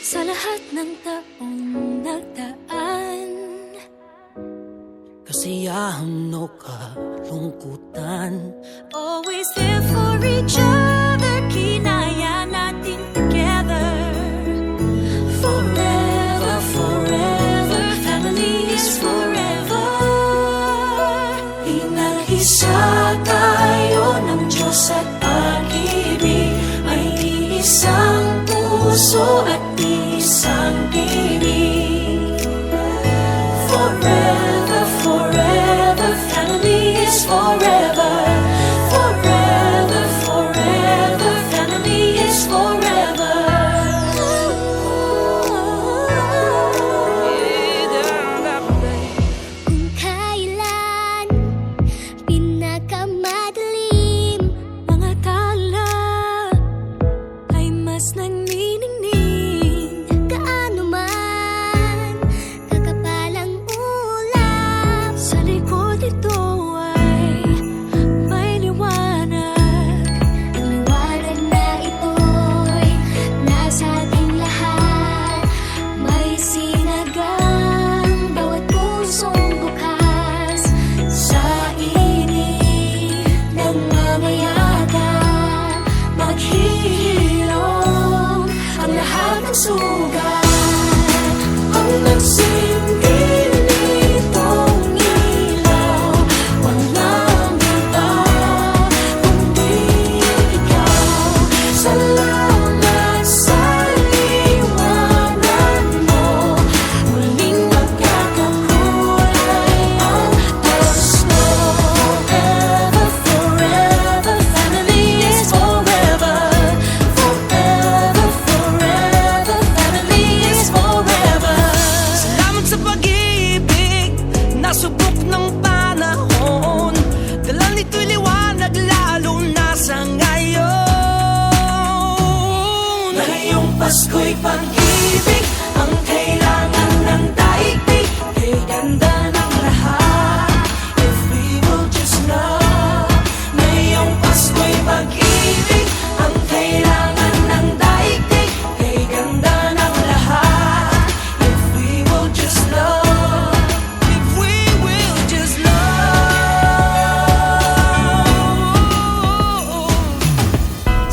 Sa lahat ng taong nagdaan, kasiyahan o kalungkutan, always there for each other, kinaya natin together. Forever, forever, family is forever. Pinag-isa tayo ng Diyos at pag-ibig, may isang puso at isang tinig. Forever, forever, family is forever. Forever, forever, family is forever. Kung kailan pinakamadilim, mga tala ay mas nagniningning. Kaano man kakapalang ulap, sa likod ito ay may liwanag. Ang liwanag na ito'y nasa ating lahat. May sinagang bawat pusong bukas, sa init ng mamayagan, maghihilom ang lahat ng sugat. Ang nagsindi nitong ilaw, walang iba kundi ikaw. Salamat sa liwanag mo, muling magkakakulay ang gusto. Forever, forever, family is forever. Forever, forever, family is forever. salamat sa pag-ibig, nasubok ng panahon. Dala nito'y liwanag lalo na sa ngayon. Ngayong Pasko'y pag-ibig, ang kailangan ng daigdig. Kay ganda ng lahat, if we will just love. Ngayong Pasko'y pag-ibig, ang kailangan ng daigdig. Kay ganda ng lahat, if we will just love. If we will just love.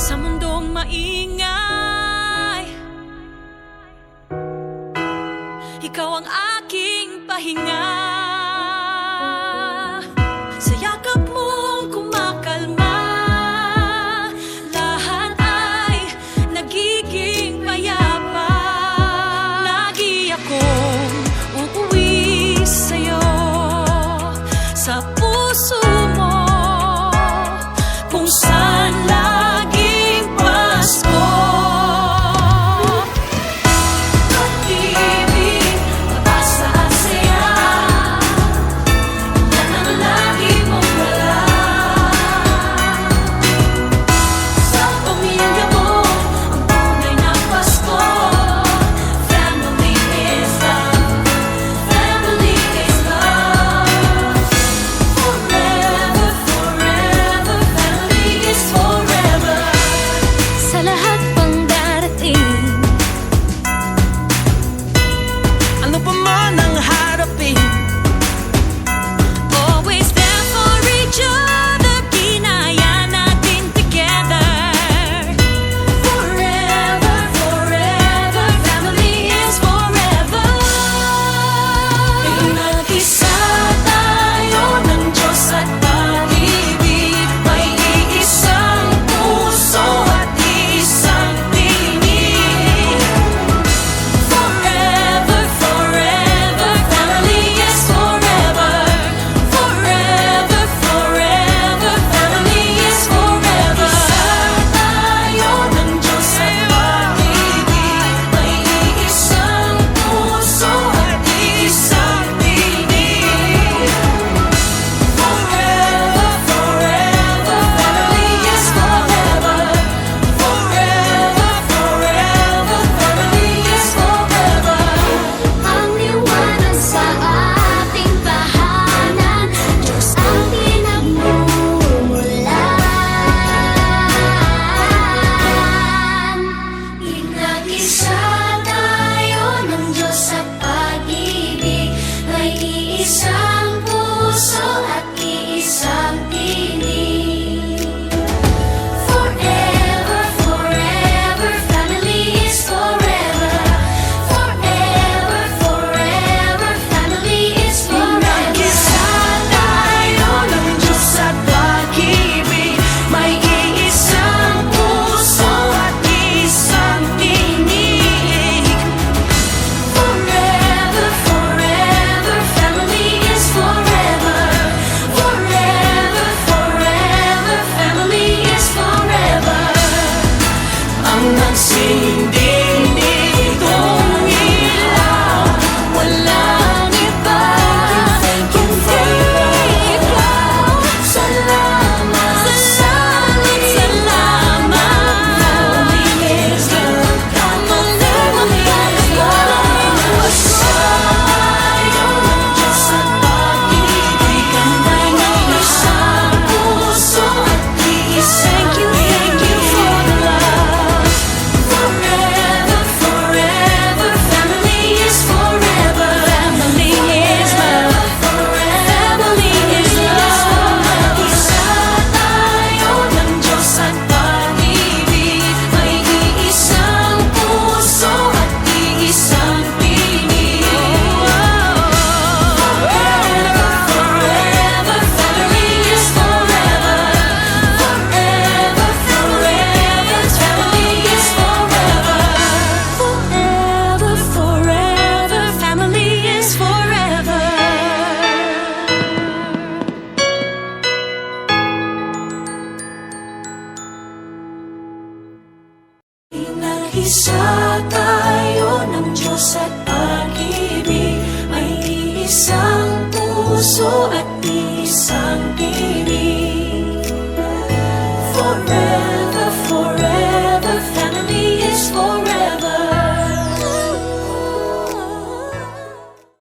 Sa mundong maingay, ikaw ang aking pahinga.